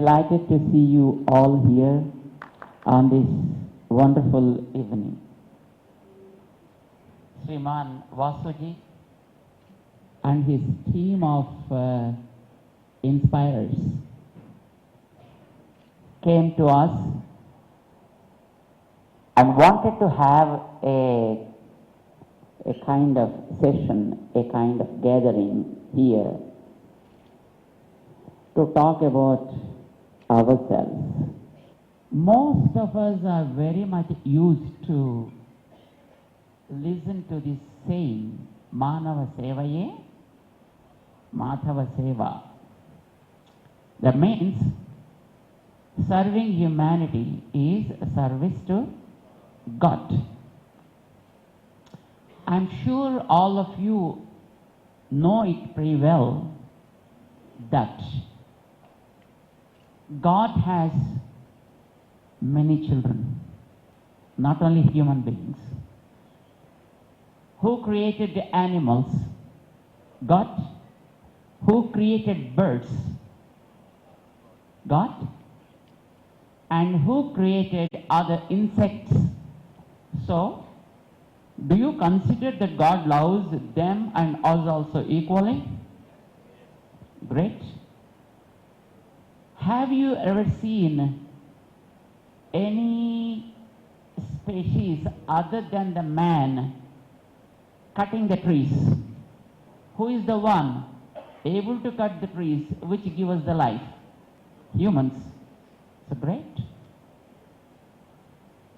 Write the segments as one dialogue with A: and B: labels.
A: delighted to see you all here on this wonderful evening. Sriman Vasuji and his team of inspirers came to us and wanted to have a kind of session, a kind of gathering here to talk about ourselves. Most of us are very much used to listen to this saying, Manava Sevaye, Madhava Seva. That means serving humanity is a service to God. I'm sure all of you know it pretty well that God has many children, not only human beings. Who created the animals? God. Who created birds? God. And who created other insects? So, do you consider that God loves them and us also equally? Great. Have you ever seen any species other than the man cutting the trees? Who is the one able to cut the trees which give us the life? Humans. So great.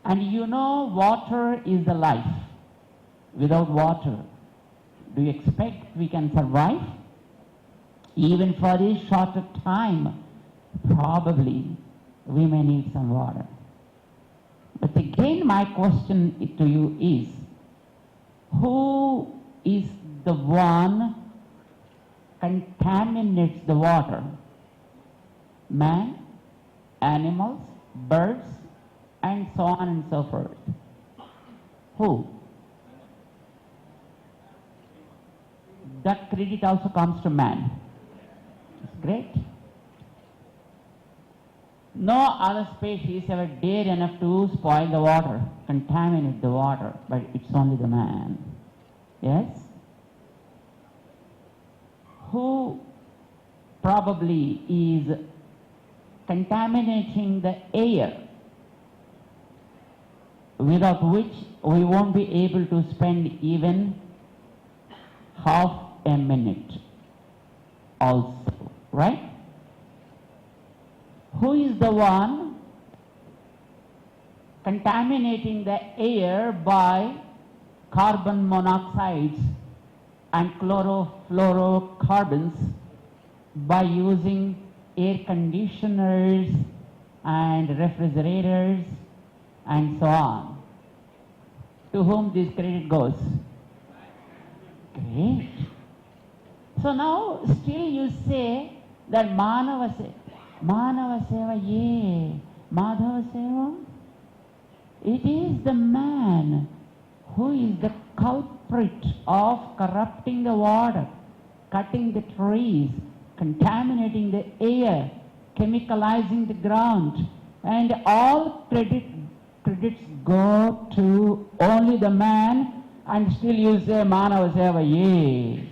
A: And you know water is the life. Without water, do you expect we can survive? Even for this shorter time, probably we may need some water. But again, my question to you is, who is the one contaminates the water? Man, animals, birds, and so on and so forth. Who? That credit also comes to man. It's great. No other species ever dared enough to spoil the water, contaminate the water, but it's only the man. Yes? Who probably is contaminating the air, without which we won't be able to spend even half a minute also, right? Who is the one contaminating the air by carbon monoxides and chlorofluorocarbons by using air conditioners and refrigerators and so on? To whom this credit goes? Great. So now still you say that Manava Seva ye, Madhava Seva. It is the man who is the culprit of corrupting the water, cutting the trees, contaminating the air, chemicalizing the ground, and all credits go to only the man, and still you say Manava Seva ye.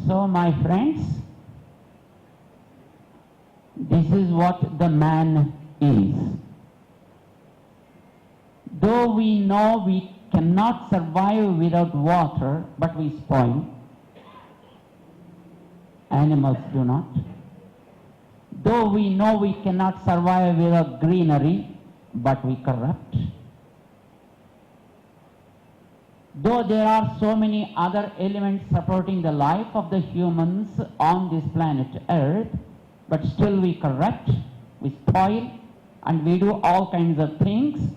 A: So my friends, this is what the man is. Though we know we cannot survive without water, but we spoil. Animals do not. Though we know we cannot survive without greenery, but we corrupt. Though there are so many other elements supporting the life of the humans on this planet Earth, but still we corrupt, we spoil, and we do all kinds of things,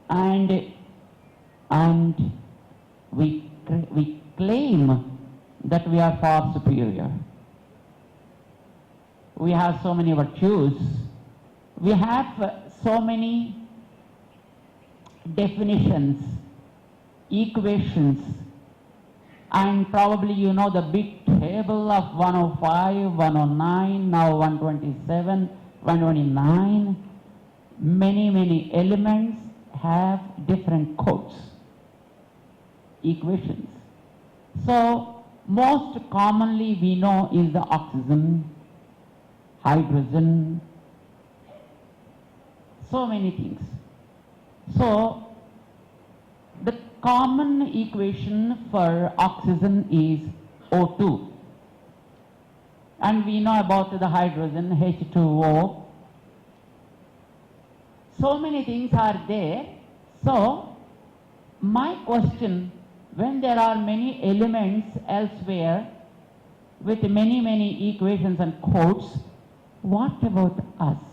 A: and we claim that we are far superior. We have so many virtues. We have so many definitions, equations, and probably you know the big table of 105, 109, now 127, 129, many elements have different codes, equations. So most commonly we know is the oxygen, hydrogen, so many things. So the common equation for oxygen is O2. And we know about the hydrogen, H2O. So many things are there. So my question, when there are many elements elsewhere with many equations and codes, what about us?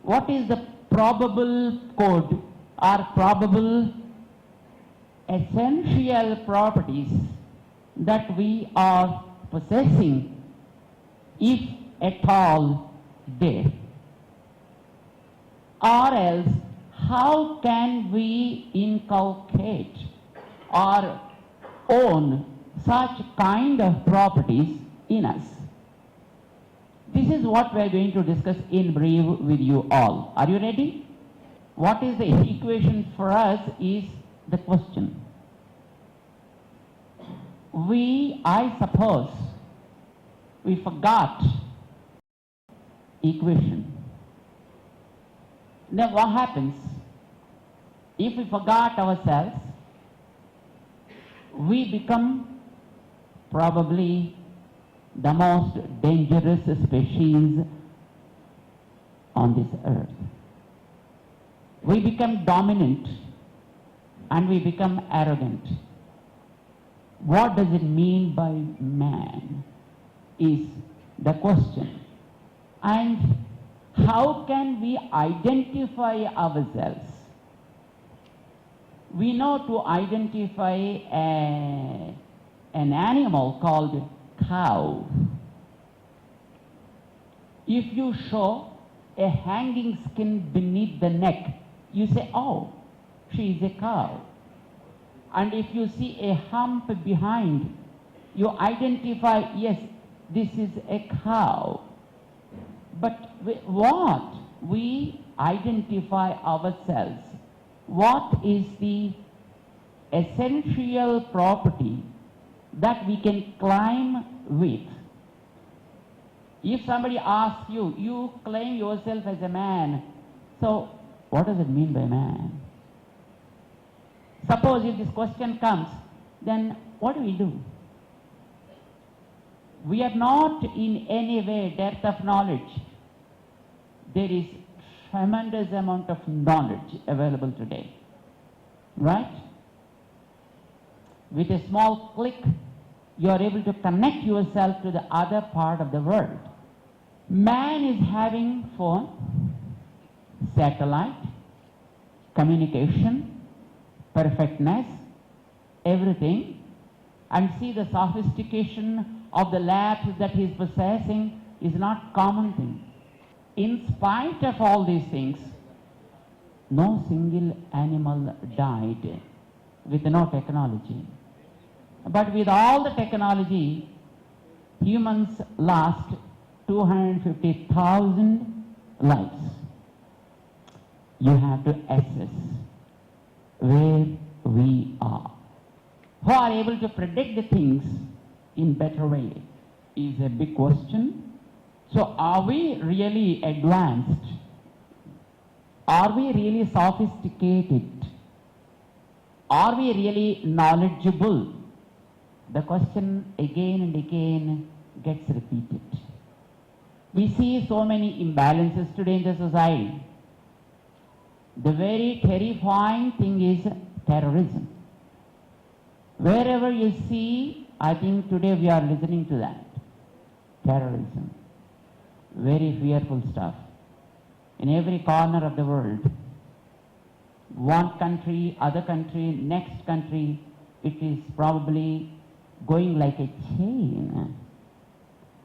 A: What is the probable code or probable essential properties that we are possessing, if at all there? Or else, how can we inculcate or own such kind of properties in us? This is what we are going to discuss in brief with you all. Are you ready? What is the equation for us is the question. I suppose, we forgot equation. Then what happens? If we forgot ourselves, we become probably the most dangerous species on this earth. We become dominant and we become arrogant. What does it mean by man is the question. And how can we identify ourselves? We know to identify an animal called cow. If you show a hanging skin beneath the neck, you say, oh, she is a cow. And if you see a hump behind, you identify, yes, this is a cow. But what we identify ourselves, what is the essential property that we can climb with? If somebody asks you, you claim yourself as a man, so what does it mean by man? Suppose if this question comes, then what do? We are not in any way depth of knowledge. There is tremendous amount of knowledge available today, right? With a small click, you are able to connect yourself to the other part of the world. Man is having phone, satellite, communication, perfectness, everything, and see the sophistication of the labs that he is possessing is not common thing. In spite of all these things, no single animal died with no technology. But with all the technology, humans lost 250,000 lives. You have to assess where we are. Who are able to predict the things in better way is a big question. So are we really advanced? Are we really sophisticated? Are we really knowledgeable? The question again and again gets repeated. We see so many imbalances today in the society. The very terrifying thing is terrorism. Wherever you see, I think today we are listening to that. Terrorism. Very fearful stuff. In every corner of the world. One country, other country, next country, it is probably going like a chain.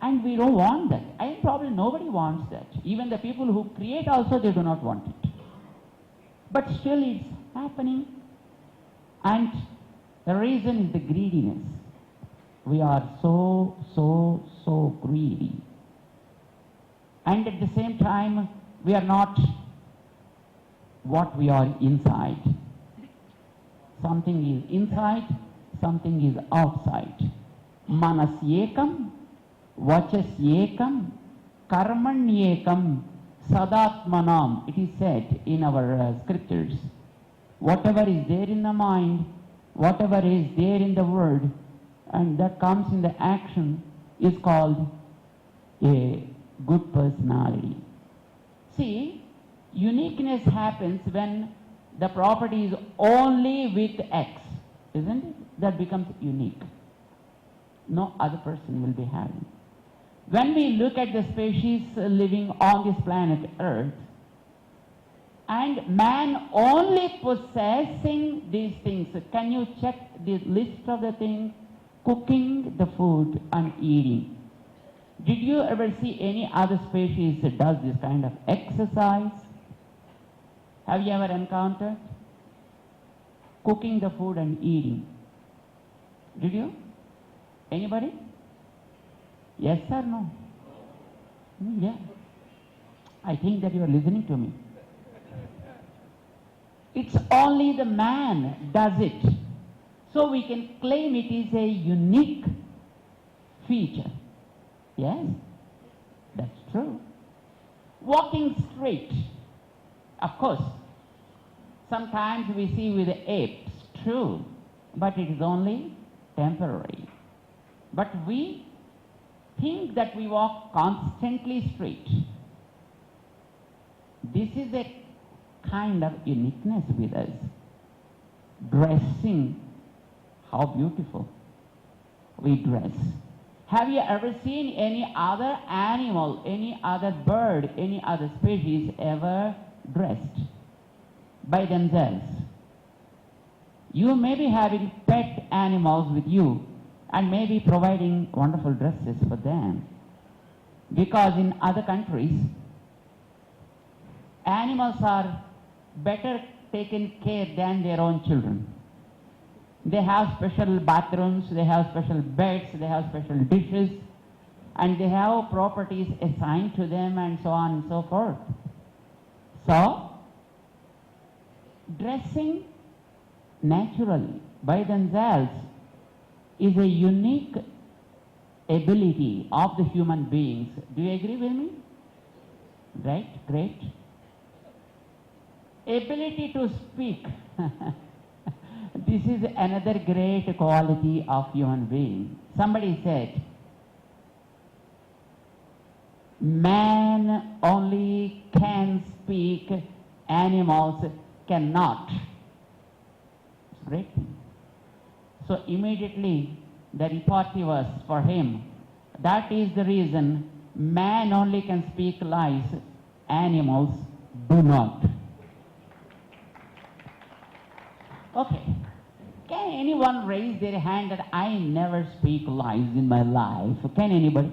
A: And we don't want that. And probably nobody wants that. Even the people who create also, they do not want it. But still it's happening. And the reason is the greediness. we are so greedy. And at the same time, we are not what we are inside. Something is inside, something is outside. Manas ekam, vachas ekam, karman ekam, sadatmanam. It is said in our scriptures. Whatever is there in the mind, whatever is there in the word, and that comes in the action is called a good personality. See, uniqueness happens when the property is only with X, isn't it? That becomes unique. No other person will be having. When we look at the species living on this planet Earth, and man only possessing these things, can you check the list of the things? Cooking the food and eating. Did you ever see any other species that does this kind of exercise? Have you ever encountered? Cooking the food and eating. Did you? Anybody? Yes or no? Yeah. I think that you are listening to me. It's only the man does it. So we can claim it is a unique feature. Yes, that's true. Walking straight. Of course, sometimes we see with the apes, true, but it is only temporary. But we think that we walk constantly straight. This is a kind of uniqueness with us. Dressing, how beautiful we dress. Have you ever seen any other animal, any other bird, any other species ever dressed by themselves? You may be having pet animals with you and maybe providing wonderful dresses for them. Because in other countries, animals are better taken care than their own children. They have special bathrooms, they have special beds, they have special dishes, and they have properties assigned to them and so on and so forth. So, dressing naturally by themselves is a unique ability of the human beings. Do you agree with me? Right? Great. Ability to speak. This is another great quality of human being. Somebody said, man only can speak, animals cannot. It's a great thing. So immediately the report was for him, that is the reason man only can speak lies, animals do not. Okay. Can anyone raise their hand that I never speak lies in my life? Can anybody?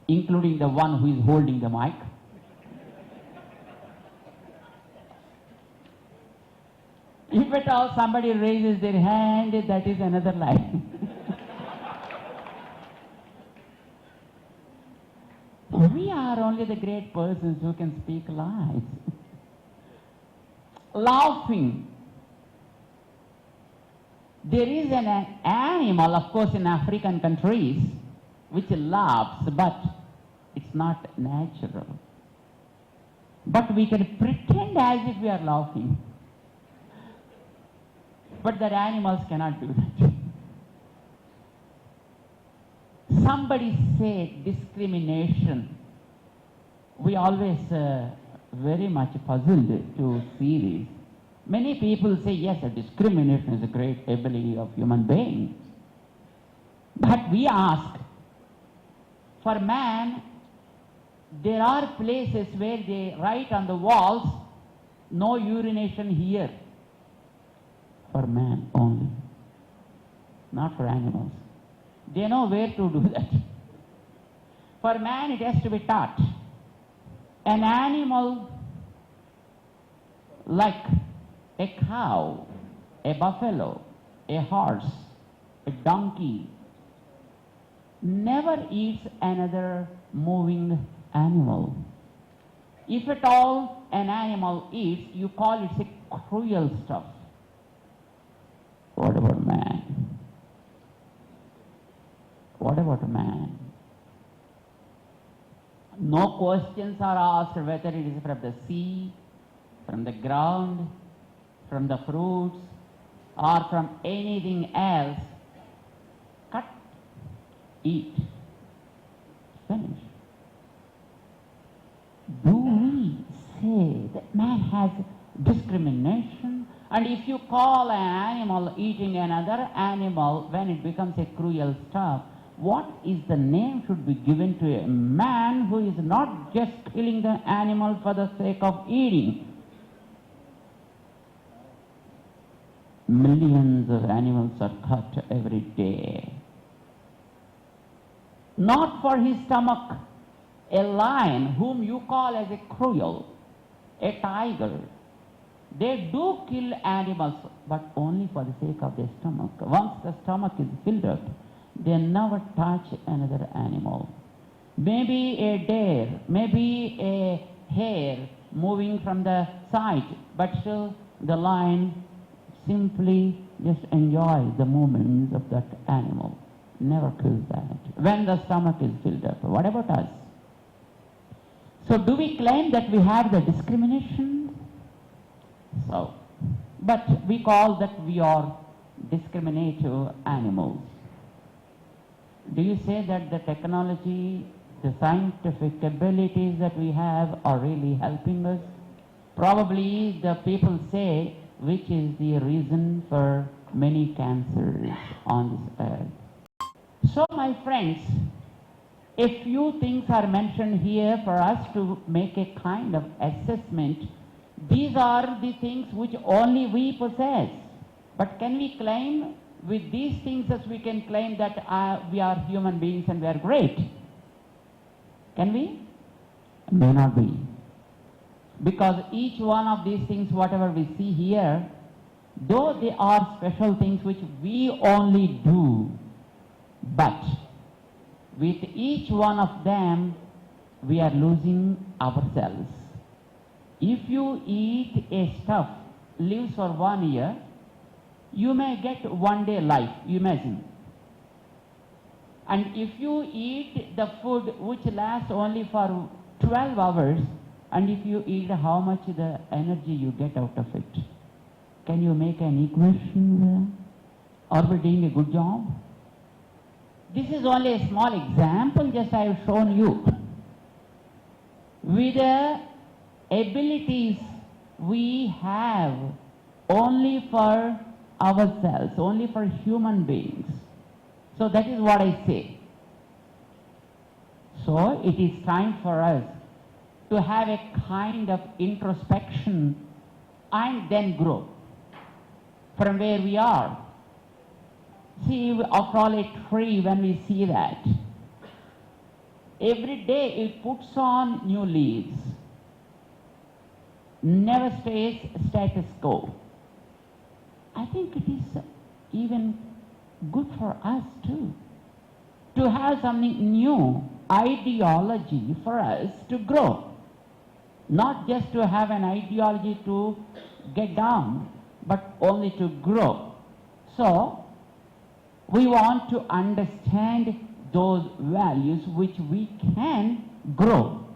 A: Including the one who is holding the mic. If at all somebody raises their hand, that is another lie. We are only the great persons who can speak lies. Laughing. There is an animal, of course, in African countries, which laughs, but it's not natural. But we can pretend as if we are laughing. But the animals cannot do that. Somebody said discrimination. We always very much puzzled to see this. Many people say, yes, discrimination is a great ability of human beings. But we ask, for man, there are places where they write on the walls, no urination here. For man only, not for animals. They know where to do that. For man, it has to be taught. An animal like a cow, a buffalo, a horse, a donkey, never eats another moving animal. If at all an animal eats, you call it a cruel stuff. What about man? What about man? No questions are asked whether it is from the sea, from the ground, from the fruits, or from anything else. Cut, eat, finish. Do we say that man has discrimination? And if you call an animal eating another animal when it becomes a cruel stuff, what is the name should be given to a man who is not just killing the animal for the sake of eating? Millions of animals are cut every day. Not for his stomach. A lion whom you call as a cruel, a tiger, they do kill animals, but only for the sake of their stomach. Once the stomach is filled up, they never touch another animal. Maybe a deer, maybe a hare moving from the side, but still the lion simply just enjoys the movements of that animal. Never kills that. When the stomach is filled up. What about us? So do we claim that we have the discrimination? So, but we call that we are discriminative animals. Do you say that the technology, the scientific abilities that we have are really helping us? Probably the people say which is the reason for many cancers on this earth. So my friends, a few things are mentioned here for us to make a kind of assessment. These are the things which only we possess. But can we claim with these things as we can claim that we are human beings and we are great? Can we? May not be. Because each one of these things, whatever we see here, though they are special things which we only do, but with each one of them, we are losing ourselves. If you eat a stuff, lives for 1 year, you may get 1 day life, imagine. And if you eat the food which lasts only for 12 hours, and if you eat how much the energy you get out of it, can you make an equation there? Are we doing a good job? This is only a small example, just I have shown you. With the abilities we have only for ourselves, only for human beings. So that is what I say. So it is time for us to have a kind of introspection and then grow from where we are. See, after all, a tree, when we see that, every day it puts on new leaves, never stays status quo. I think it is even good for us too, to have something new, ideology for us to grow. Not just to have an ideology to get down, but only to grow. So, we want to understand those values which we can grow.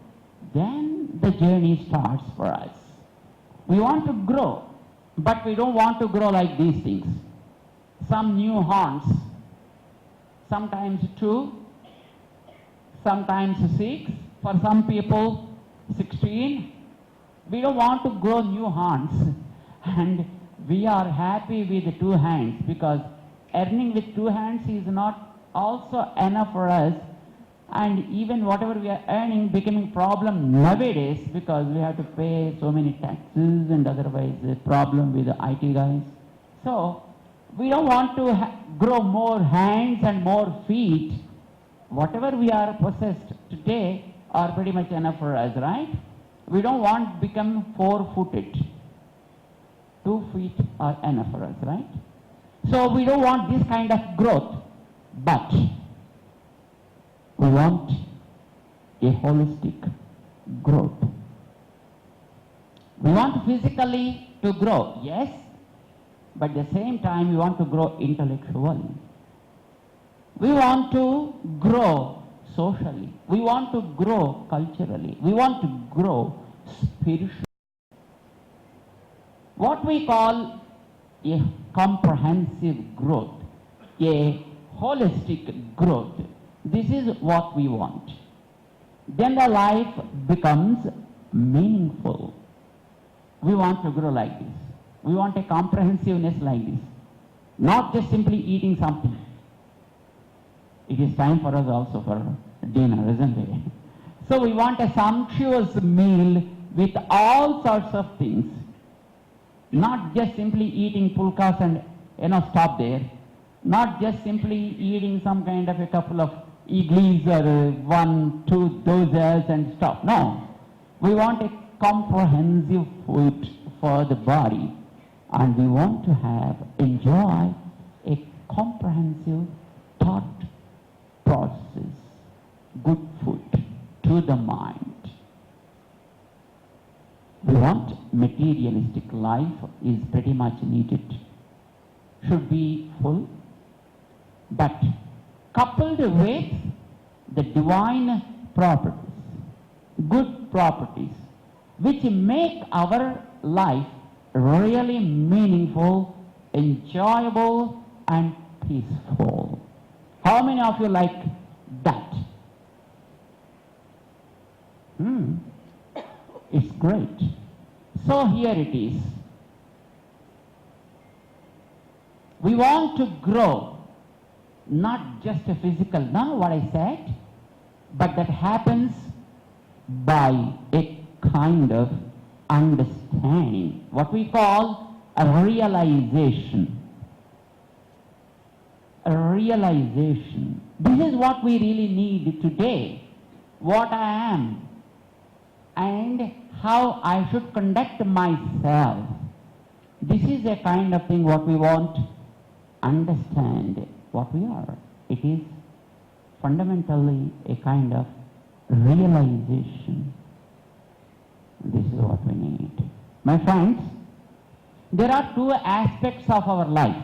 A: Then the journey starts for us. We want to grow, but we don't want to grow like these things. Some new horns, sometimes 2, sometimes 6, for some people 16. We don't want to grow new horns, and we are happy with 2 hands, because earning with 2 hands is not also enough for us, and even whatever we are earning becoming problem nowadays, because we have to pay so many taxes and otherwise a problem with the IT guys. So we don't want to grow more hands and more feet. Whatever we are possessed today are pretty much enough for us, right? We don't want to become 4-footed. 2 feet are enough for us, right? So we don't want this kind of growth, but we want a holistic growth. We want physically to grow, yes, but at the same time we want to grow intellectually. We want to grow socially. We want to grow culturally. We want to grow spiritually. What we call a comprehensive growth, a holistic growth, this is what we want. Then the life becomes meaningful. We want to grow like this. We want a comprehensiveness like this. Not just simply eating something. It is time for us also for dinner, isn't it? So we want a sumptuous meal with all sorts of things. Not just simply eating pulkas and stop there. Not just simply eating some kind of a couple of idlis or 1, 2 dosas and stop. No. We want a comprehensive food for the body, and we want to enjoy a comprehensive thought process, good food to the mind. We want materialistic life is pretty much needed, should be full, but coupled with the divine properties, good properties, which make our life really meaningful, enjoyable, and peaceful. How many of you like that? It's great. So here it is. We want to grow, not just a physical, not what I said, but that happens by a kind of understanding, what we call a realization. A realization. This is what we really need today. What I am and how I should conduct myself. This is a kind of thing what we want. Understand what we are. It is fundamentally a kind of realization. This is what we need. My friends, there are two aspects of our life.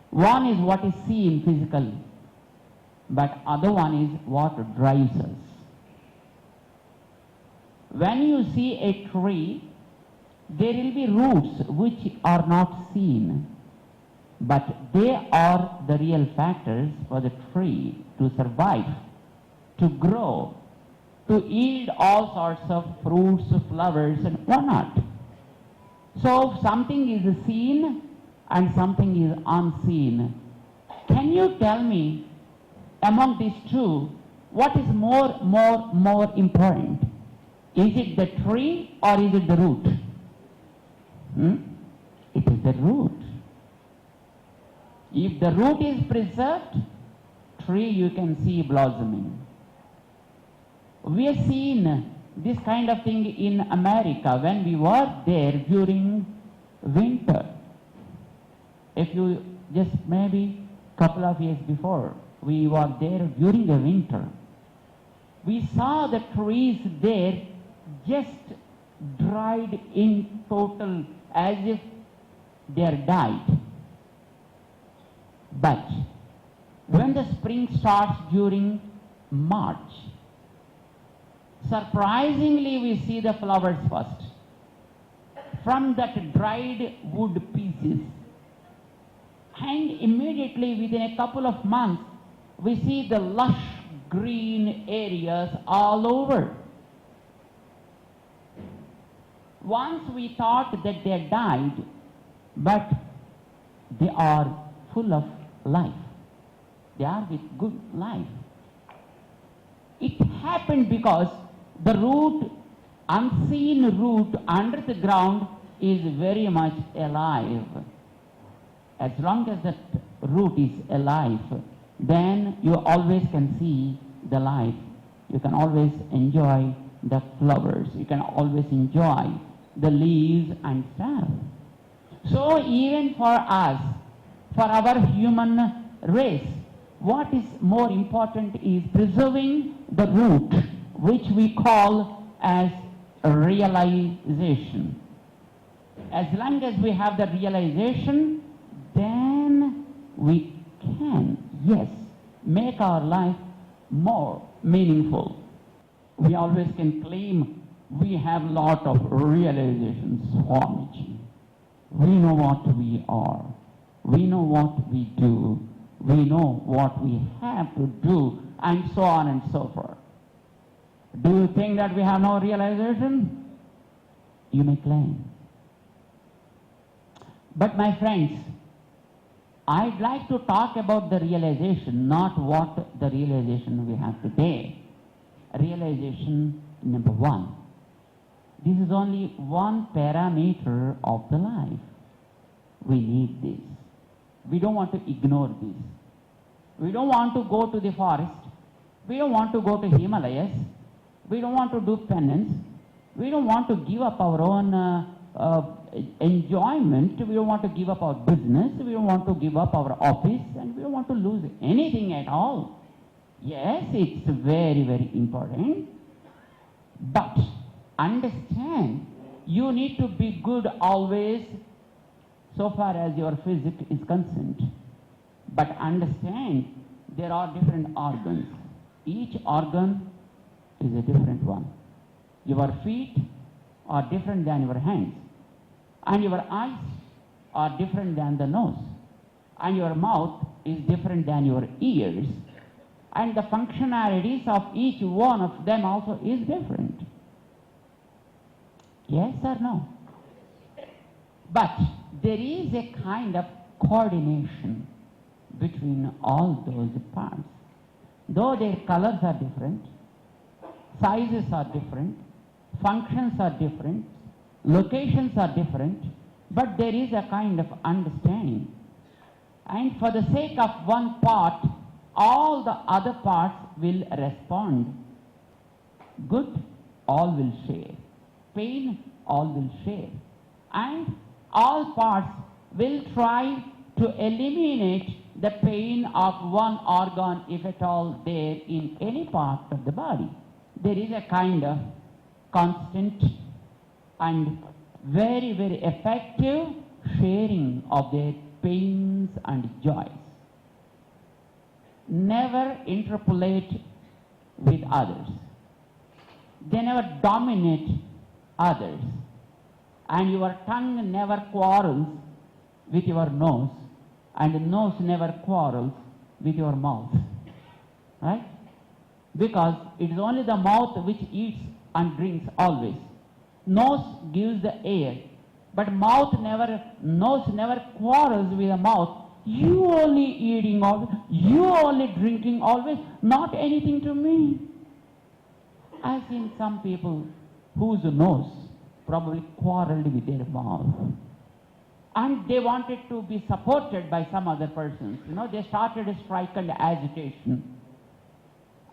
A: One is what is seen physically, but other one is what drives us. When you see a tree, there will be roots which are not seen, but they are the real factors for the tree to survive, to grow, to yield all sorts of fruits, flowers, and whatnot. So something is seen and something is unseen. Can you tell me, among these two, what is more important? Is it the tree or is it the root? It is the root. If the root is preserved, tree you can see blossoming. We have seen this kind of thing in America when we were there during winter. If you just maybe couple of years before, we were there during the winter. We saw the trees there just dried in total as if they are died. But when the spring starts during March, surprisingly we see the flowers first. From that dried wood pieces, and immediately within a couple of months we see the lush green areas all over. Once we thought that they died, but they are full of life. They are with good life. It happened because the root, unseen root under the ground is very much alive. As long as that root is alive, then you always can see the life. You can always enjoy the flowers. You can always enjoy the leaves and stuff. So even for us for our human race. What is more important is preserving the root, which we call as realization. As long as we have the realization, then we can, yes, make our life more meaningful. We always can claim we have lot of realizations, Swamiji. We know what we are. We know what we do. We know what we have to do, and so on and so forth. Do you think that we have no realization? You may claim. But my friends, I'd like to talk about the realization, not what the realization we have today. Realization number one. This is only one parameter of the life. We need this. We don't want to ignore this. We don't want to go to the forest. We don't want to go to Himalayas. We don't want to do penance. We don't want to give up our own enjoyment. We don't want to give up our business. We don't want to give up our office. And we don't want to lose anything at all. Yes, it's very, very important. But understand, you need to be good always so far as your physics is concerned. But understand, there are different organs. Each organ is a different one. Your feet are different than your hands. And your eyes are different than the nose. And your mouth is different than your ears. And the functionalities of each one of them also is different. Yes or no? But there is a kind of coordination between all those parts. Though their colors are different, sizes are different, functions are different, locations are different, but there is a kind of understanding. And for the sake of one part, all the other parts will respond. Good, all will share. Pain, all will share. And all parts will try to eliminate the pain of one organ, if at all there in any part of the body. There is a kind of constant and very, very effective sharing of their pains and joys. Never interpolate with others. They never dominate others. And your tongue never quarrels with your nose, and the nose never quarrels with your mouth. Right? Because it is only the mouth which eats and drinks always. Nose gives the air, but nose never quarrels with the mouth. You only eating always, you only drinking always, not anything to me. I've seen some people whose nose probably quarreled with their mouth. And they wanted to be supported by some other persons. You know, they started a strike and agitation.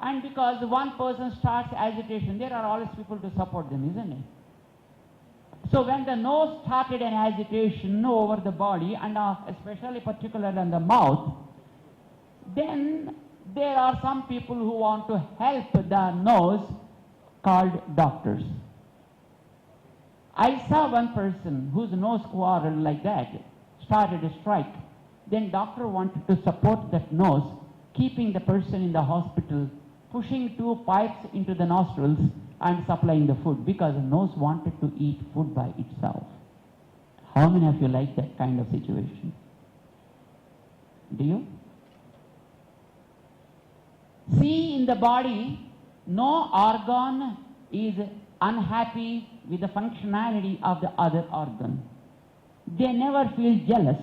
A: And because one person starts agitation, there are always people to support them, isn't it? So when the nose started an agitation over the body, and especially particularly on the mouth, then there are some people who want to help the nose, called doctors. I saw one person whose nose quarreled like that, started a strike. Then doctor wanted to support that nose, keeping the person in the hospital, pushing 2 pipes into the nostrils and supplying the food, because the nose wanted to eat food by itself. How many of you like that kind of situation? Do you? See, in the body, no organ is unhappy with the functionality of the other organ. They never feel jealous.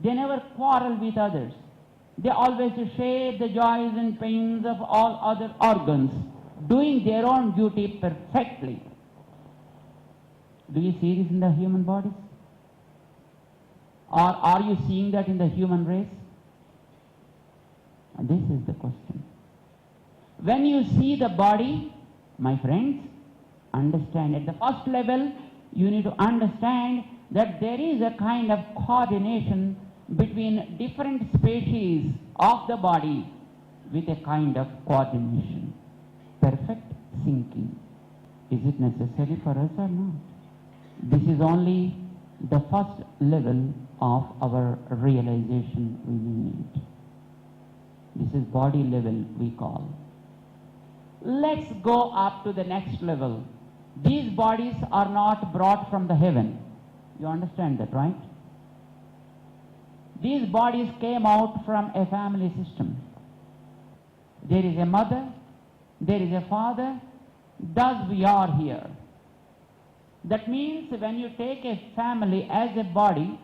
A: They never quarrel with others. They always share the joys and pains of all other organs, doing their own duty perfectly. Do you see this in the human bodies? Or are you seeing that in the human race? And this is the question. When you see the body, my friends, understand at the first level, you need to understand that there is a kind of coordination between different species of the body with a kind of coordination, perfect syncing. Is it necessary for us or not? This is only the first level of our realization we need. This is body level we call. Let's go up to the next level. These bodies are not brought from the heaven. You understand that, right? These bodies came out from a family system. There is a mother, there is a father, thus we are here. That means when you take a family as a body,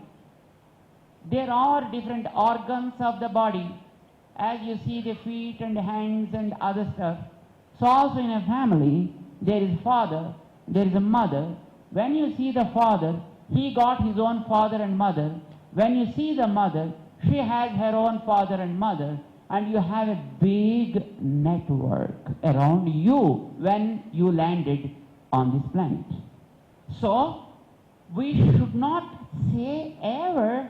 A: there are different organs of the body. As you see the feet and hands and other stuff. So also in a family, there is father, there is a mother. When you see the father, he got his own father and mother. When you see the mother, she has her own father and mother. And you have a big network around you when you landed on this planet. So, we should not say ever,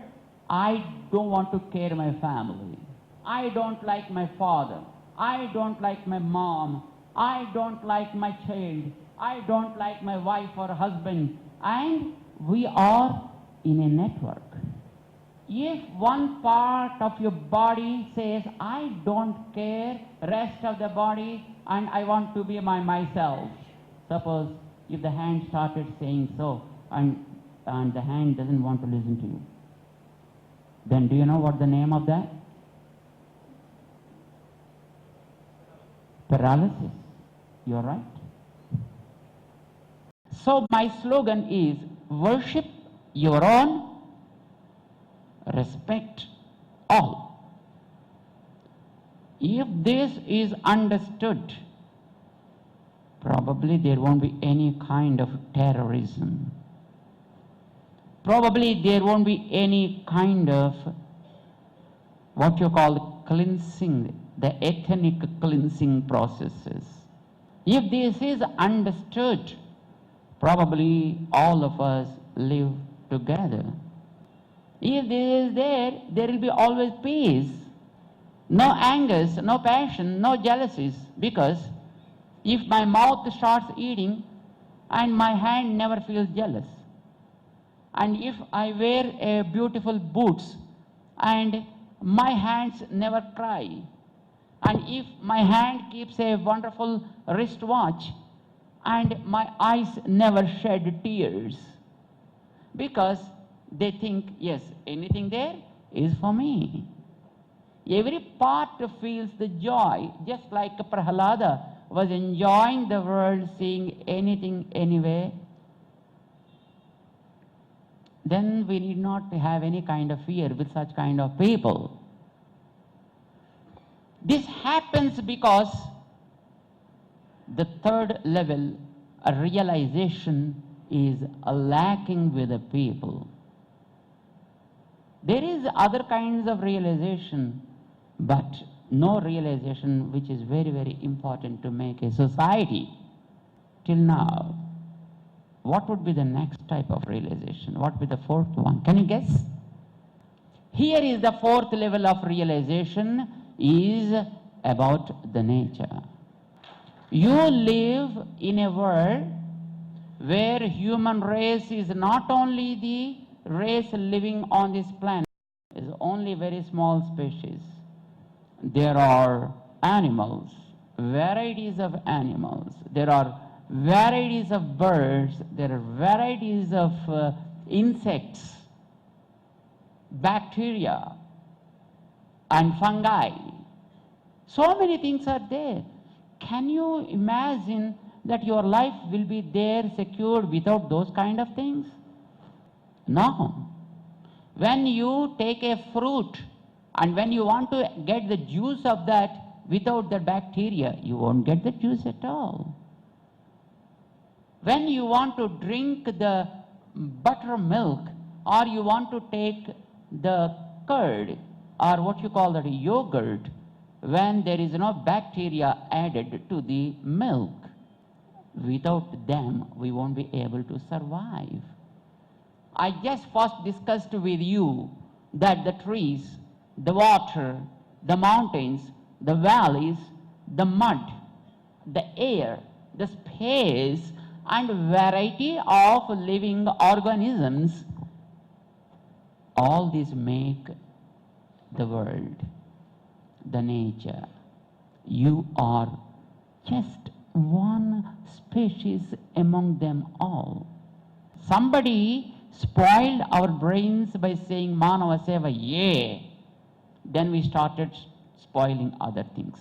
A: I don't want to care my family. I don't like my father. I don't like my mom. I don't like my child. I don't like my wife or husband. And we are in a network. If one part of your body says, I don't care, rest of the body, and I want to be myself. Suppose if the hand started saying so, and the hand doesn't want to listen to you, then do you know what the name of that? Paralysis. You're right. So my slogan is, worship your own, respect all. If this is understood, probably there won't be any kind of terrorism. Probably there won't be any kind of what you call cleansing, the ethnic cleansing processes. If this is understood, probably all of us live together. If this is there, there will be always peace. No angers, no passion, no jealousies. Because if my mouth starts eating and my hand never feels jealous, and if I wear a beautiful boots and my hands never cry, and if my hand keeps a wonderful wristwatch and my eyes never shed tears, because they think, yes, anything there is for me. Every part feels the joy, just like Prahalada was enjoying the world, seeing anything, anyway. Then we need not have any kind of fear with such kind of people. This happens because the third level, a realization, is lacking with the people. There is other kinds of realization, but no realization which is very, very important to make a society. Till now, what would be the next type of realization? What would be the fourth one? Can you guess? Here is the fourth level of realization, is about the nature. You live in a world where human race is not only the race living on this planet, is only very small species. There are animals, varieties of animals. There are varieties of birds. There are varieties of insects, bacteria, and fungi. So many things are there. Can you imagine that your life will be there secured without those kind of things? No. When you take a fruit and when you want to get the juice of that without the bacteria, you won't get the juice at all. When you want to drink the buttermilk, or you want to take the curd, or what you call that yogurt, when there is no bacteria added to the milk, without them we won't be able to survive. I just first discussed with you that the trees, the water, the mountains, the valleys, the mud, the air, the space, and variety of living organisms, all these make the world, the nature. You are just one species among them all. Somebody spoiled our brains by saying Manava Seva, yeah. Then we started spoiling other things.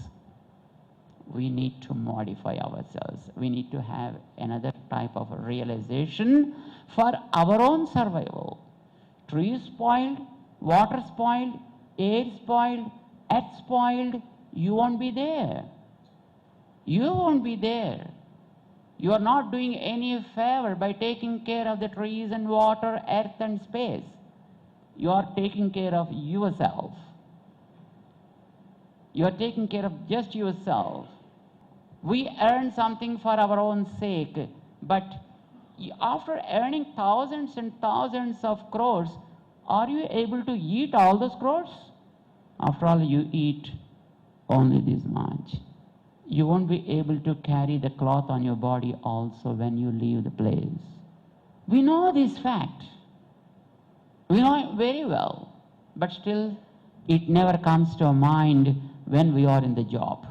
A: We need to modify ourselves. We need to have another type of realization for our own survival. Trees spoiled, water spoiled, air spoiled, earth spoiled, you won't be there. You won't be there. You are not doing any favor by taking care of the trees and water, earth and space. You are taking care of yourself. You are taking care of just yourself. We earn something for our own sake, but after earning thousands and thousands of crores, are you able to eat all those crores? After all, you eat only this much. You won't be able to carry the cloth on your body also when you leave the place. We know this fact. We know it very well, but still it never comes to our mind when we are in the job.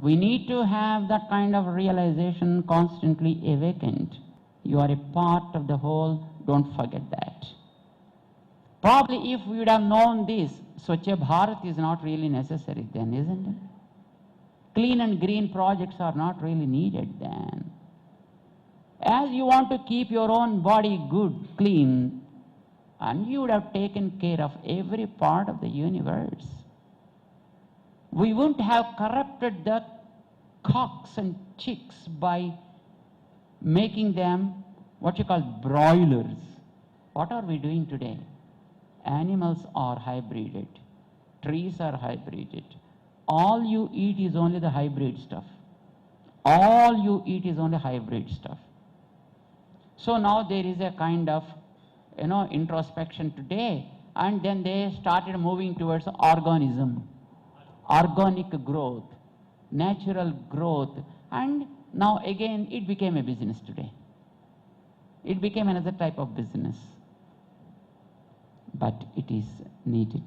A: We need to have that kind of realization constantly awakened. You are a part of the whole, don't forget that. Probably if we would have known this, Swachh Bharat is not really necessary then, isn't it? Clean and green projects are not really needed then. As you want to keep your own body good, clean, and you would have taken care of every part of the universe. We wouldn't have corrupted the cocks and chicks by making them what you call broilers. What are we doing today? Animals are hybrided. Trees are hybrided. All you eat is only the hybrid stuff. All you eat is only hybrid stuff. So now there is a kind of, introspection today, and then they started moving towards organism, organic growth, natural growth, and now again it became a business today. It became another type of business. But it is needed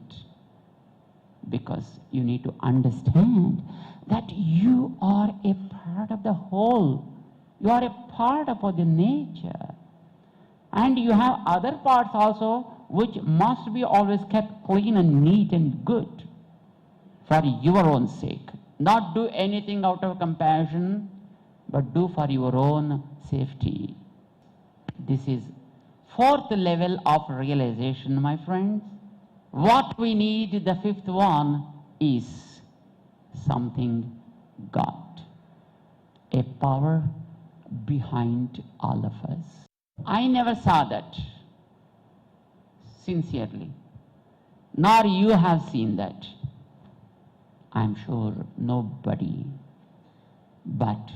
A: because you need to understand that you are a part of the whole. You are a part of the nature. And you have other parts also which must be always kept clean and neat and good for your own sake. Not do anything out of compassion, but do for your own safety. This is fourth level of realization, my friends. What we need, the fifth one, is something God, a power behind all of us. I never saw that, sincerely, nor you have seen that. I'm sure nobody, but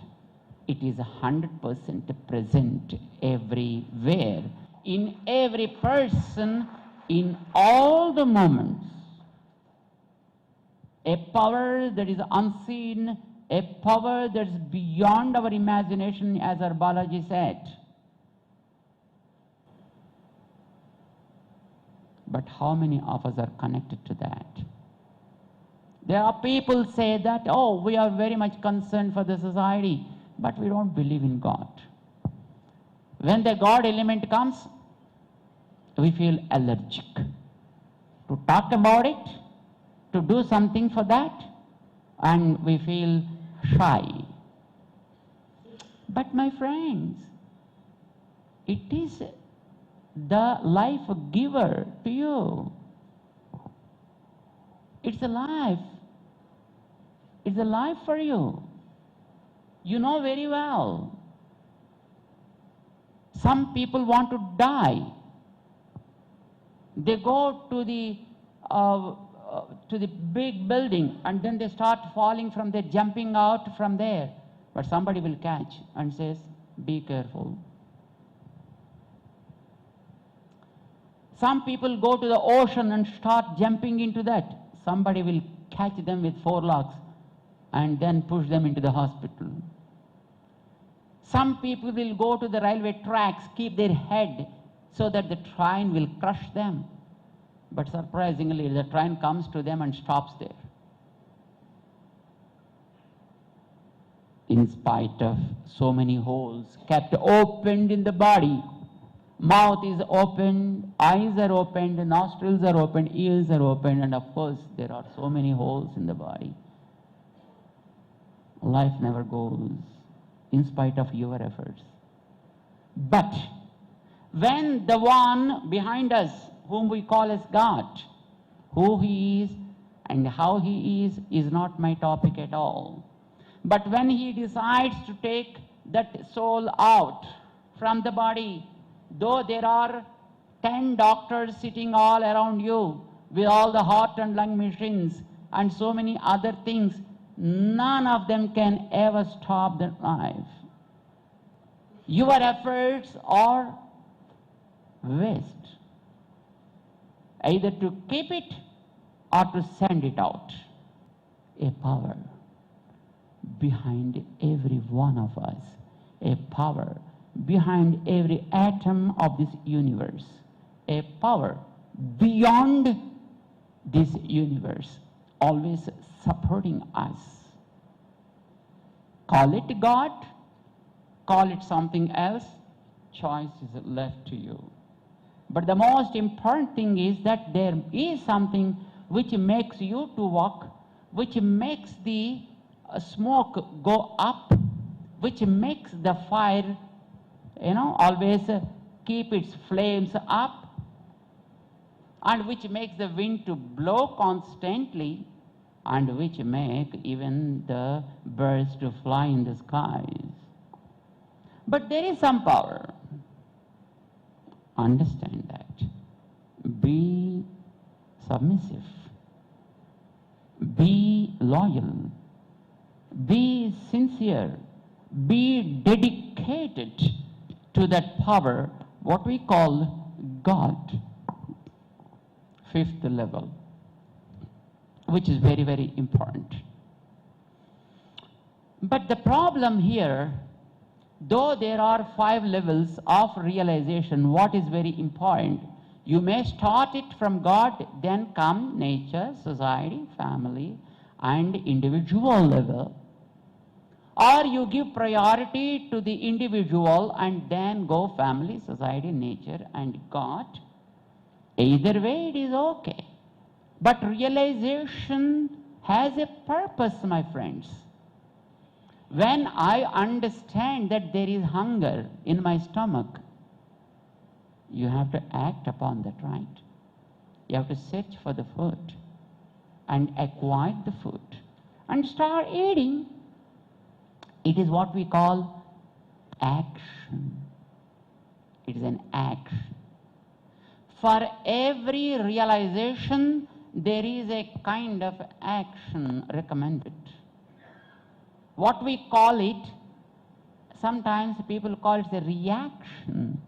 A: it is 100% present everywhere, in every person, in all the moments. A power that is unseen, a power that is beyond our imagination, as our Balaji said. But how many of us are connected to that? There are people say that, oh, we are very much concerned for the society, but we don't believe in God. When the God element comes, we feel allergic to talk about it, to do something for that, and we feel shy. But my friends, it is the life giver to you. It's a life. It's a life for you. You know very well. Some people want to die. They go to the big building and then they start falling from there, jumping out from there. But somebody will catch and says, be careful. Some people go to the ocean and start jumping into that. Somebody will catch them with forelocks and then push them into the hospital. Some people will go to the railway tracks, keep their head so that the train will crush them. But surprisingly, the train comes to them and stops there. In spite of so many holes kept opened in the body, mouth is opened, eyes are opened, nostrils are opened, ears are opened, and of course there are so many holes in the body. Life never goes in spite of your efforts. But when the one behind us, whom we call as God, who he is and how he is not my topic at all. But when he decides to take that soul out from the body, though there are 10 doctors sitting all around you with all the heart and lung machines and so many other things, none of them can ever stop that life. Your efforts are waste, either to keep it or to send it out. A power behind every one of us, a power behind every atom of this universe, a power beyond this universe, always supporting us. Call it God, call it something else, choice is left to you. But the most important thing is that there is something which makes you to walk, which makes the smoke go up, which makes the fire, always keep its flames up, and which makes the wind to blow constantly, and which make even the birds to fly in the skies. But there is some power. Understand that. Be submissive. Be loyal. Be sincere. Be dedicated to that power, what we call God. Fifth level, which is very, very important. But the problem here, though there are 5 levels of realization, what is very important, you may start it from God, then come nature, society, family, and individual level. Or you give priority to the individual and then go family, society, nature, and God. Either way, it is okay. But realization has a purpose, my friends. When I understand that there is hunger in my stomach, you have to act upon that, right? You have to search for the food and acquire the food and start eating. It is what we call action. It is an action. For every realization, there is a kind of action recommended. What we call it, sometimes people call it the reaction.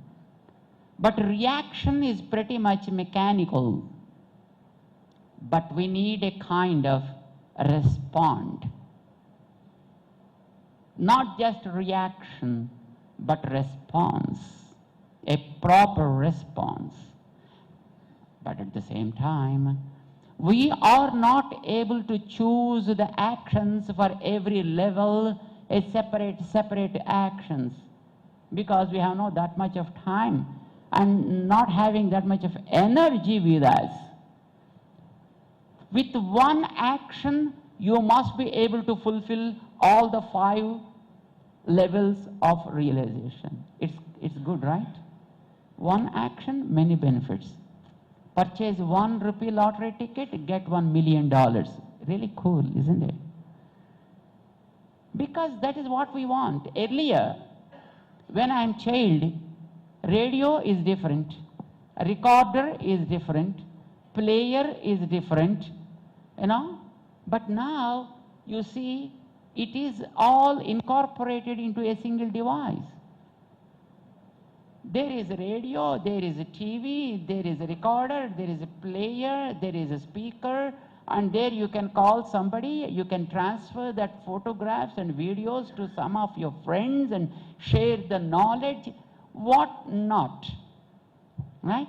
A: But reaction is pretty much mechanical. But we need a kind of respond. Not just reaction, but response. A proper response. But at the same time, we are not able to choose the actions for every level, a separate actions, because we have not that much of time and not having that much of energy with us. With one action, you must be able to fulfill all the 5 levels of realization. It's good, right? One action, many benefits. Purchase 1 rupee lottery ticket, get $1 million. Really cool, isn't it? Because that is what we want. Earlier, when I am child, radio is different, recorder is different, player is different, But now, you see, it is all incorporated into a single device. There is a radio, there is a TV, there is a recorder, there is a player, there is a speaker, and there you can call somebody, you can transfer that photographs and videos to some of your friends and share the knowledge, what not, right?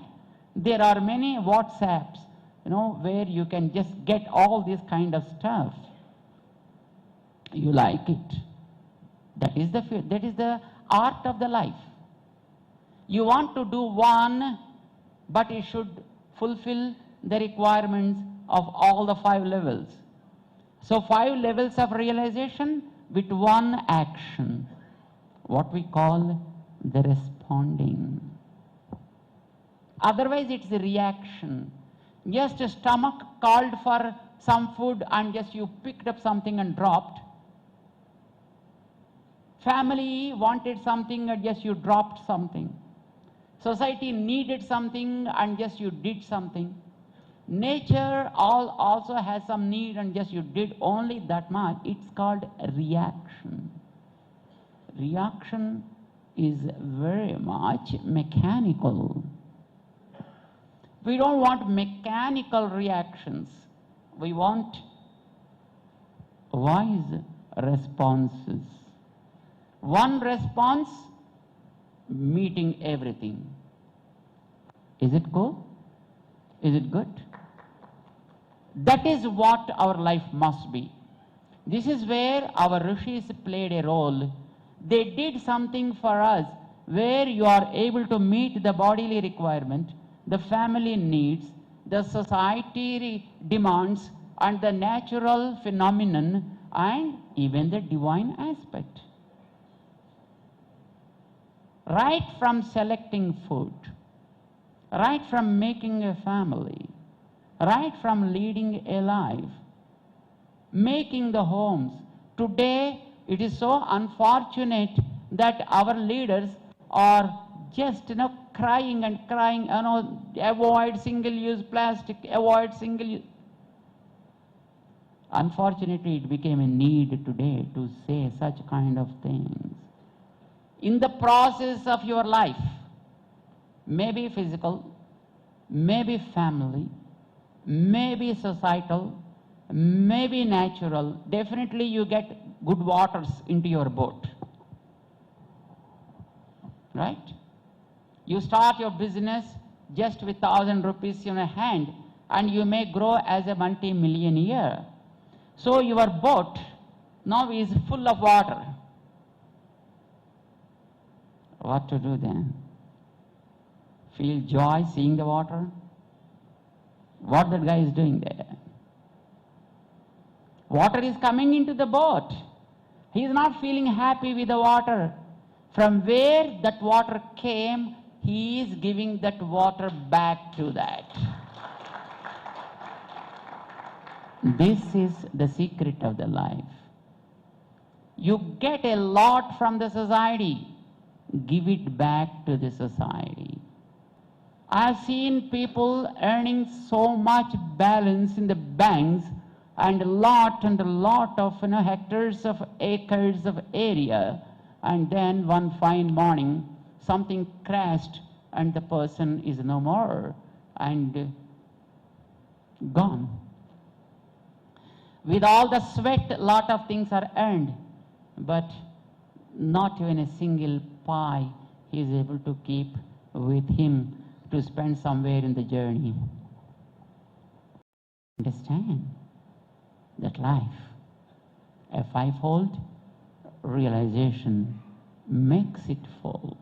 A: There are many WhatsApps, where you can just get all this kind of stuff. You like it. That is the art of the life. You want to do one, but it should fulfill the requirements of all the 5 levels. So 5 levels of realization with one action, what we call the responding. Otherwise it's a reaction. Just a stomach called for some food and just you picked up something and dropped. Family wanted something and just you dropped something. Society needed something and just you did something. Nature also has some need and just you did only that much. It's called reaction. Reaction is very much mechanical. We don't want mechanical reactions. We want wise responses. One response meeting everything. Is it cool? Is it good? That is what our life must be. This is where our rishis played a role. They did something for us where you are able to meet the bodily requirement, the family needs, the society demands, and the natural phenomenon, and even the divine aspect. Right from selecting food, right from making a family, right from leading a life, making the homes. Today, it is so unfortunate that our leaders are just, crying and crying, avoid single-use plastic, avoid single-use. Unfortunately, it became a need today to say such kind of things. In the process of your life, maybe physical, maybe family, maybe societal, maybe natural, definitely you get good waters into your boat, right? You start your business just with 1,000 rupees in a hand and you may grow as a multi-millionaire. So your boat now is full of water. What to do then? Feel joy seeing the water? What that guy is doing there? Water is coming into the boat. He is not feeling happy with the water. From where that water came, he is giving that water back to that. This is the secret of the life. You get a lot from the society. Give it back to the society. I've seen people earning so much balance in the banks and a lot of hectares of acres of area, and then one fine morning something crashed and the person is no more and gone. With all the sweat, a lot of things are earned, but not even a single pie he is able to keep with him to spend somewhere in the journey. Understand that life, a 5-fold realization makes it full.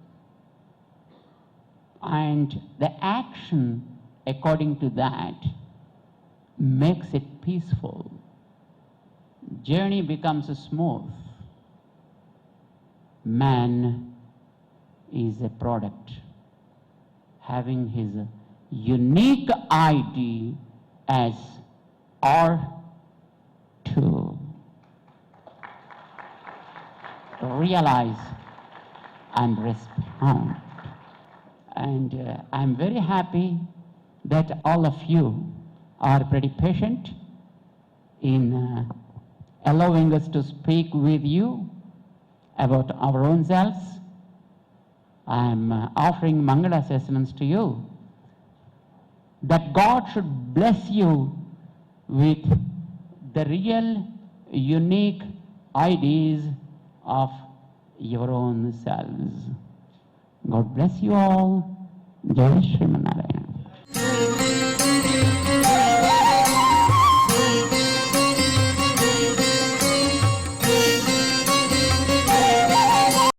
A: And the action according to that makes it peaceful. Journey becomes smooth. Man is a product having his unique ID as R2. Realize and respond. And I'm very happy that all of you are pretty patient in allowing us to speak with you about our own selves, I am offering Mangala Sessions to you, that God should bless you with the real, unique ideas of your own selves. God bless you all. Jai Shri Narayana.